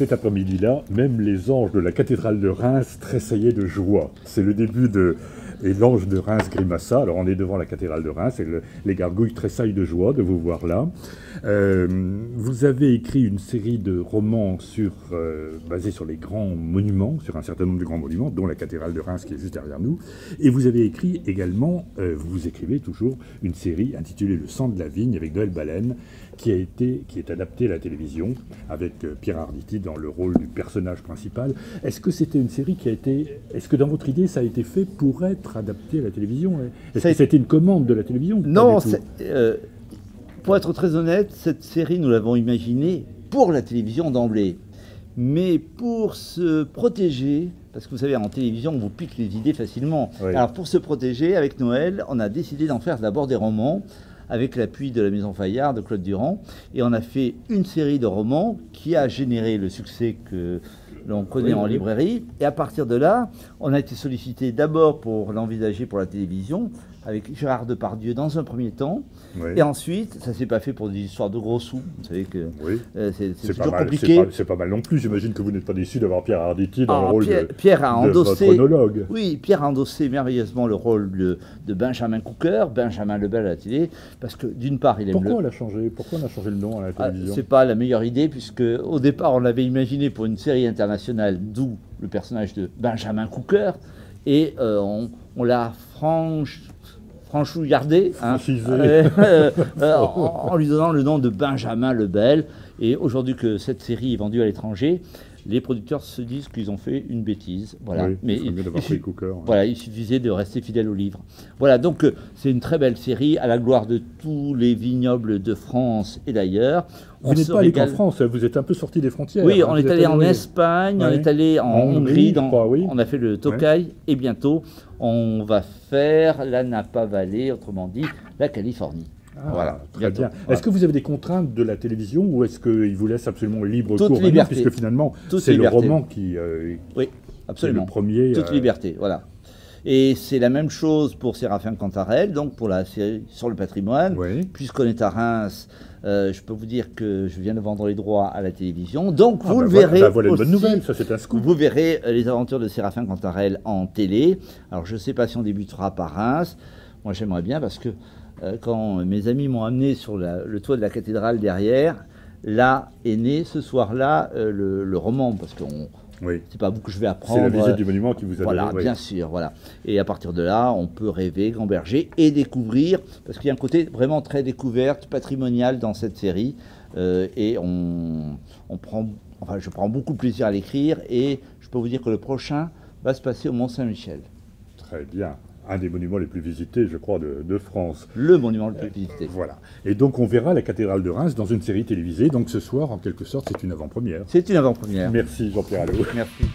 cet après-midi-là, même les anges de la cathédrale de Reims tressaillaient de joie. C'est le début de... Et l'ange de Reims grimaça. Alors on est devant la cathédrale de Reims et les gargouilles tressaillent de joie de vous voir là. Vous avez écrit une série de romans basés sur les grands monuments, sur un certain nombre de grands monuments, dont la cathédrale de Reims qui est juste derrière nous. Et vous avez écrit également, vous écrivez toujours, une série intitulée Le sang de la vigne avec Noël Baleine, qui est adaptée à la télévision avec Pierre Arditi dans le rôle du personnage principal. Est-ce que c'était une série qui a été... Est-ce que dans votre idée, ça a été fait pour être adapté à la télévision? Est-ce que c'était une commande de la télévision? Non, pour être très honnête, cette série, nous l'avons imaginée pour la télévision d'emblée. Mais pour se protéger, parce que vous savez, en télévision, on vous pique les idées facilement. Oui. Alors pour se protéger, avec Noël, on a décidé d'en faire d'abord des romans, avec l'appui de la Maison Fayard, de Claude Durand. Et on a fait une série de romans qui a généré le succès que l'on connaît en librairie. Et à partir de là, on a été sollicité d'abord pour l'envisager pour la télévision, avec Gérard Depardieu dans un premier temps. Oui. Et ensuite, ça ne s'est pas fait pour des histoires de gros sous. Vous savez que c'est toujours compliqué. C'est pas mal non plus. J'imagine que vous n'êtes pas déçu d'avoir Pierre Arditi dans le rôle Pierre a endossé, de votre monologue. Oui, Pierre a endossé merveilleusement le rôle de Benjamin Cooker, Benjamin Lebel à la télé, parce que d'une part, il aime Pourquoi on a changé le nom à la télévision? C'est pas la meilleure idée, puisque au départ, on l'avait imaginé pour une série internationale, d'où le personnage de Benjamin Cooker, et on l'a franchouillardé, hein, en lui donnant le nom de Benjamin Lebel. Et aujourd'hui que cette série est vendue à l'étranger, les producteurs se disent qu'ils ont fait une bêtise. Voilà. Oui, mais il suffisait de rester fidèle au livre. Voilà, donc c'est une très belle série à la gloire de tous les vignobles de France et d'ailleurs. Vous n'êtes pas allé qu'en France, vous êtes un peu sorti des frontières. Oui, on est allé en Espagne, on est allé en Hongrie, on a fait le Tokay et bientôt on va faire la Napa Valley, autrement dit la Californie. Ah, voilà, très bien. Voilà. Est-ce que vous avez des contraintes de la télévision ou est-ce qu'ils vous laissent absolument libre cours maintenant, puisque finalement c'est le roman qui oui, absolument. Est le premier. Toute liberté, voilà. Et c'est la même chose pour Séraphin Cantarel, donc pour la série sur le patrimoine. Oui. Puisqu'on est à Reims, je peux vous dire que je viens de vendre les droits à la télévision. Donc vous le verrez. Voilà une bonne nouvelle, ça c'est un scoop. Vous verrez les aventures de Séraphin Cantarel en télé. Alors je ne sais pas si on débutera par Reims. Moi j'aimerais bien parce que quand mes amis m'ont amené sur le toit de la cathédrale derrière, là est né ce soir-là le roman, parce que c'est pas vous que je vais apprendre. C'est la visite du monument qui vous a donné. Voilà, bien sûr, voilà. Et à partir de là, on peut rêver, gamberger et découvrir, parce qu'il y a un côté vraiment très découverte, patrimonial dans cette série, et je prends beaucoup de plaisir à l'écrire, et je peux vous dire que le prochain va se passer au Mont-Saint-Michel. Très bien. Un des monuments les plus visités, je crois, de France. Le monument le plus visité. Voilà. Et donc, on verra la cathédrale de Reims dans une série télévisée. Donc, ce soir, en quelque sorte, c'est une avant-première. C'est une avant-première. Merci, Jean-Pierre Allot. Merci.